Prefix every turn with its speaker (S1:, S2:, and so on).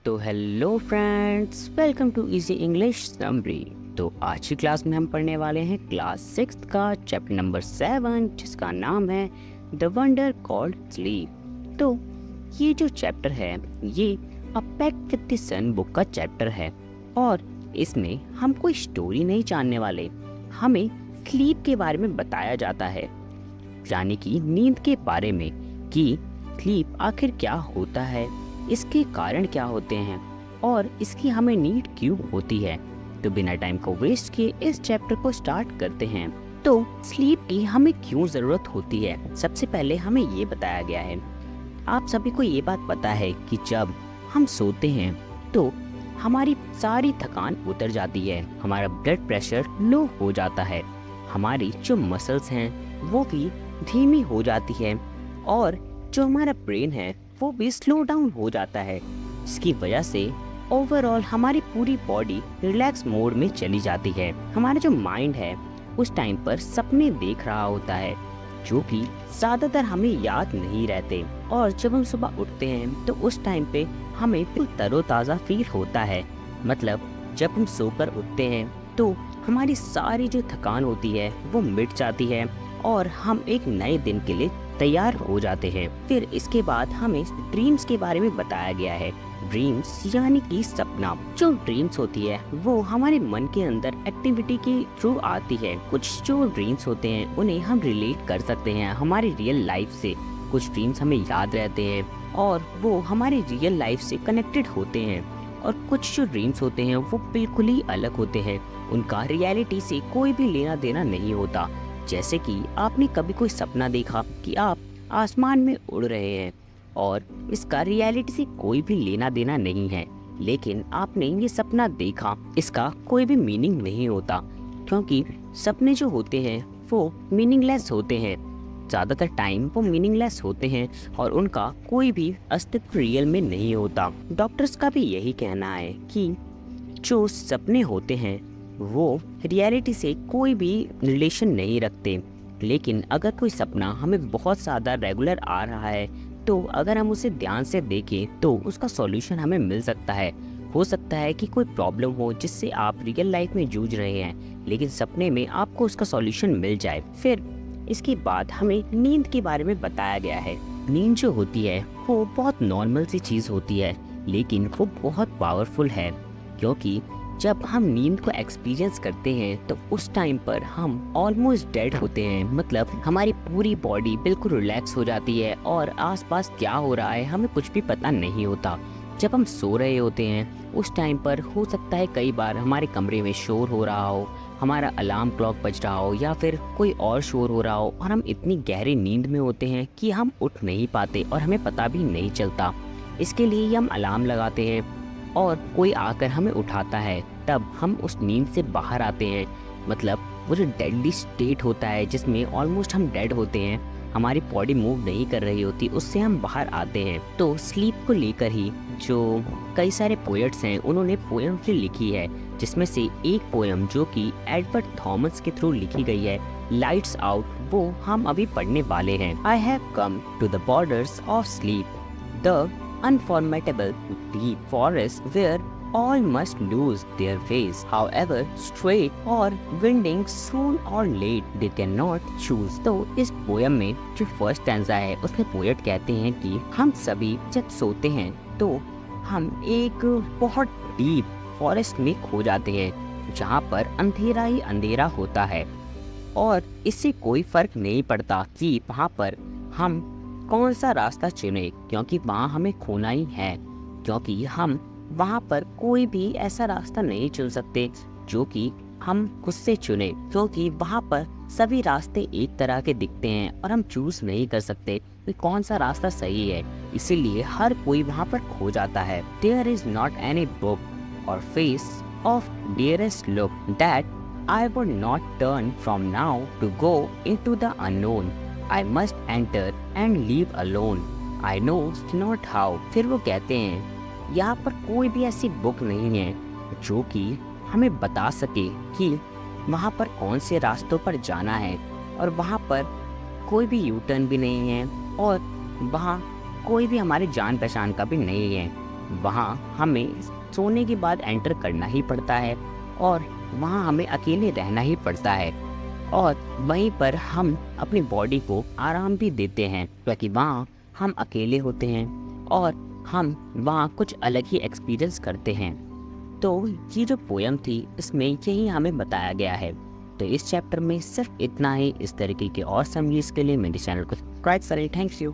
S1: तो hello friends, welcome to easy English summary. तो आज की क्लास में हम पढ़ने वाले हैं क्लास 6 का चैप्टर नंबर 7, जिसका नाम है द वंडर कॉल्ड स्लीप। तो ये जो चैप्टर है ये a pact with the sun book का चैप्टर है और इसमें हम कोई स्टोरी नहीं जानने वाले, हमें स्लीप के बारे में बताया जाता है, यानी कि नींद के बारे में कि स्लीप आखिर क्या होता है, इसके कारण क्या होते हैं और इसकी हमें नीड क्यों होती है। तो बिना टाइम को वेस्ट किए इस चैप्टर को स्टार्ट करते हैं। तो स्लीप की हमें क्यों ज़रूरत होती है, सबसे पहले हमें ये बताया गया है। आप सभी को ये बात पता है कि जब हम सोते हैं तो हमारी सारी थकान उतर जाती है, हमारा ब्लड प्रेशर लो हो जाता है, हमारी जो मसल्स हैं वो भी धीमी हो जाती है और जो हमारा ब्रेन है वो भी स्लो डाउन हो जाता है। इसकी वजह से ओवरऑल हमारी पूरी बॉडी रिलैक्स मोड में चली जाती है। हमारा जो माइंड है उस टाइम पर सपने देख रहा होता है जो कि ज़्यादातर हमें याद नहीं रहते, और जब हम सुबह उठते हैं तो उस टाइम पे हमें बिल्कुल तरोताज़ा फील होता है। मतलब जब हम सोकर उठते हैं तो हमारी सारी जो थकान होती है वो मिट जाती है और हम एक नए दिन के लिए तैयार हो जाते हैं। फिर इसके बाद हमें ड्रीम्स के बारे में बताया गया है। ड्रीम्स यानी कि सपना। जो ड्रीम्स होती है वो हमारे मन के अंदर एक्टिविटी के थ्रू आती है। कुछ जो ड्रीम्स होते हैं उन्हें हम रिलेट कर सकते हैं हमारी रियल लाइफ से। कुछ ड्रीम्स हमें याद रहते हैं और वो हमारी रियल लाइफ से कनेक्टेड होते हैं, और कुछ जो ड्रीम्स होते हैं वो बिल्कुल ही अलग होते हैं, उनका रियलिटी से कोई भी लेना देना नहीं होता। जैसे कि आपने कभी कोई सपना देखा कि आप आसमान में उड़ रहे हैं और इसका रियलिटी से कोई भी लेना देना नहीं है, लेकिन आपने ये सपना देखा, इसका कोई भी मीनिंग नहीं होता, क्योंकि सपने जो होते हैं वो मीनिंगलेस होते हैं। ज़्यादातर टाइम वो मीनिंगलेस होते हैं और उनका कोई भी अस्तित्व रियल में नहीं होता। डॉक्टर्स का भी यही कहना है कि जो सपने होते हैं वो रियलिटी से कोई भी रिलेशन नहीं रखते, लेकिन अगर कोई सपना हमें बहुत ज़्यादा रेगुलर आ रहा है तो अगर हम उसे ध्यान से देखें तो उसका सॉल्यूशन हमें मिल सकता है। हो सकता है कि कोई प्रॉब्लम हो जिससे आप रियल लाइफ में जूझ रहे हैं, लेकिन सपने में आपको उसका सॉल्यूशन मिल जाए। फिर इसके बाद हमें नींद के बारे में बताया गया है। नींद जो होती है वो बहुत नॉर्मल सी चीज़ होती है, लेकिन वो बहुत पावरफुल है, क्योंकि जब हम नींद को एक्सपीरियंस करते हैं तो उस टाइम पर हम ऑलमोस्ट डेड होते हैं। मतलब हमारी पूरी बॉडी बिल्कुल रिलैक्स हो जाती है और आसपास क्या हो रहा है हमें कुछ भी पता नहीं होता। जब हम सो रहे होते हैं उस टाइम पर हो सकता है कई बार हमारे कमरे में शोर हो रहा हो, हमारा अलार्म क्लॉक बज रहा हो या फिर कोई और शोर हो रहा हो, और हम इतनी गहरी नींद में होते हैं कि हम उठ नहीं पाते और हमें पता भी नहीं चलता। इसके लिए हम अलार्म लगाते हैं और कोई आकर हमें उठाता है, तब हम उस नींद से बाहर आते हैं। मतलब वो जो डेडली स्टेट होता है जिसमें ऑलमोस्ट हम डेड होते हैं, हमारी बॉडी मूव नहीं कर रही होती, उससे हम बाहर आते हैं। तो स्लीप को लेकर ही जो कई सारे पोएट्स हैं उन्होंने पोएम भी लिखी है, जिसमें से एक पोएम जो कि एडवर्ड थॉमस के थ्रू लिखी गई है, लाइट्स आउट, वो हम अभी पढ़ने वाले हैं। I have come to the borders of sleep, the unforgettable deep forest where all must lose their ways, however straight or winding, soon or late they cannot choose। तो इस पोयम में जो फर्स्ट स्टैंजा है उसमें poet कहते हैं कि हम सभी जब सोते हैं तो हम एक बहुत डीप फॉरेस्ट में खो जाते हैं जहाँ पर अंधेरा ही अंधेरा होता है, और इससे कोई फर्क नहीं पड़ता कि वहाँ पर हम कौन सा रास्ता चुने, क्योंकि वहाँ हमें खोना ही है। क्योंकि हम वहाँ पर कोई भी ऐसा रास्ता नहीं चुन सकते जो कि हम खुद से चुने, क्योंकि वहाँ पर सभी रास्ते एक तरह के दिखते हैं और हम चूज नहीं कर सकते कि कौन सा रास्ता सही है। इसीलिए हर कोई वहाँ पर खो जाता है। There is not any book or face of dearest look that I would not turn from now to go into the unknown। I must enter and leave alone। I know not how। फिर वो कहते हैं यहाँ पर कोई भी ऐसी book नहीं है जो कि हमें बता सके कि वहाँ पर कौन से रास्तों पर जाना है, और वहाँ पर कोई भी यू टर्न भी नहीं है और वहाँ कोई भी हमारे जान पहचान का भी नहीं है। वहाँ हमें सोने के बाद एंटर करना ही पड़ता है और वहाँ हमें अकेले रहना ही पड़ता है और वहीं पर हम अपनी बॉडी को आराम भी देते हैं क्योंकि वहाँ हम अकेले होते हैं और हम वहाँ कुछ अलग ही एक्सपीरियंस करते हैं। तो ये जो पोयम थी इसमें यही हमें बताया गया है। तो इस चैप्टर में सिर्फ इतना ही। इस तरीके के और समरीज के लिए मेरे चैनल को सब्सक्राइब करें। Thank you.